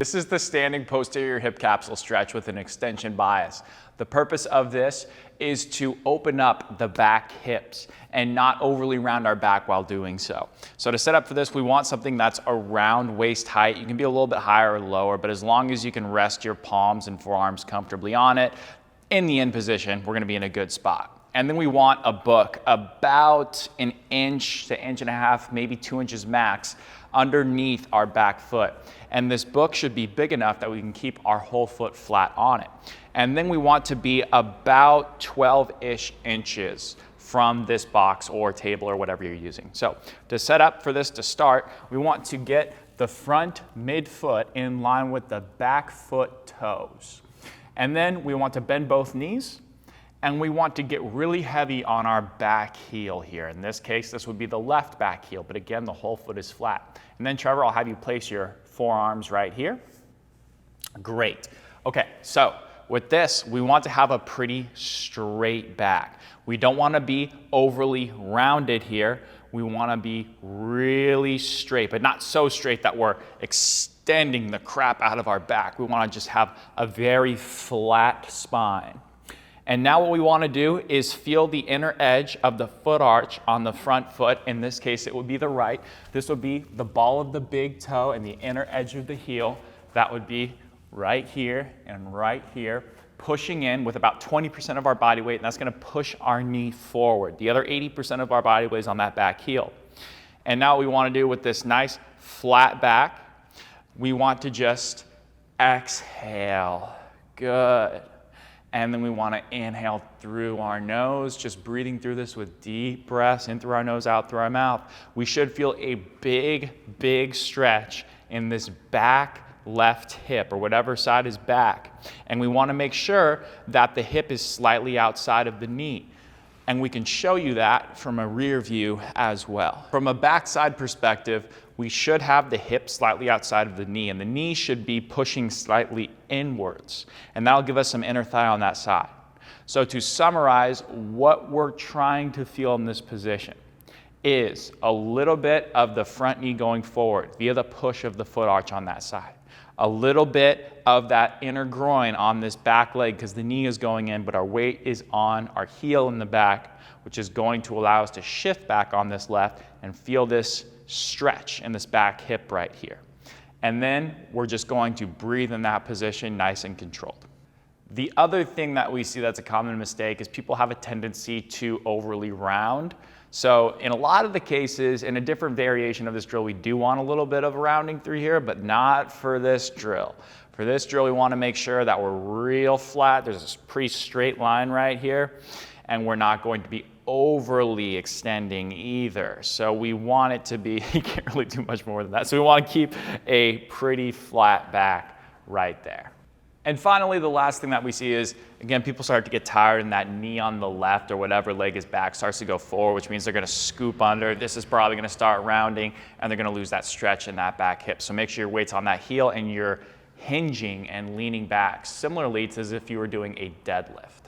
This is the standing posterior hip capsule stretch with an extension bias. The purpose of this is to open up the back hips and not overly round our back while doing so. So to set up for this, we want something that's around waist height. You can be a little bit higher or lower, but as long as you can rest your palms and forearms comfortably on it, in the in position, we're gonna be in a good spot. And then we want a book about an inch to inch and a half, maybe 2 inches max, underneath our back foot. And this book should be big enough that we can keep our whole foot flat on it. And then we want to be about 12-ish inches from this box or table or whatever you're using. So to set up for this to start, we want to get the front midfoot in line with the back foot toes. And then we want to bend both knees, and we want to get really heavy on our back heel here. In this case, this would be the left back heel, but again, the whole foot is flat. And then Trevor, I'll have you place your forearms right here. Great. Okay, so with this, we want to have a pretty straight back. We don't want to be overly rounded here. We want to be really straight, but not so straight that we're extending the crap out of our back. We want to just have a very flat spine. And now what we want to do is feel the inner edge of the foot arch on the front foot. In this case, it would be the right. This would be the ball of the big toe and the inner edge of the heel. That would be right here and right here, pushing in with about 20% of our body weight, and that's going to push our knee forward. The other 80% of our body weight is on that back heel. And now what we want to do with this nice flat back, we want to just exhale. Good. And then we want to inhale through our nose, just breathing through this with deep breaths in through our nose, out through our mouth. We should feel a big, big stretch in this back left hip, or whatever side is back. And we want to make sure that the hip is slightly outside of the knee. And we can show you that from a rear view as well. From a backside perspective, we should have the hip slightly outside of the knee, and the knee should be pushing slightly inwards. And that'll give us some inner thigh on that side. So to summarize, what we're trying to feel in this position is a little bit of the front knee going forward via the push of the foot arch on that side. A little bit of that inner groin on this back leg because the knee is going in, but our weight is on our heel in the back, which is going to allow us to shift back on this left and feel this stretch in this back hip right here. And then we're just going to breathe in that position nice and controlled. The other thing that we see that's a common mistake is people have a tendency to overly round. So in a lot of the cases, in a different variation of this drill, we do want a little bit of rounding through here, but not for this drill. For this drill, we want to make sure that we're real flat. There's this pretty straight line right here, and we're not going to be overly extending either. So we want it to be, you can't really do much more than that. So we want to keep a pretty flat back right there. And finally, the last thing that we see is, again, people start to get tired and that knee on the left or whatever leg is back starts to go forward, which means they're going to scoop under. This is probably going to start rounding, and they're going to lose that stretch in that back hip. So make sure your weight's on that heel and you're hinging and leaning back, similarly to as if you were doing a deadlift.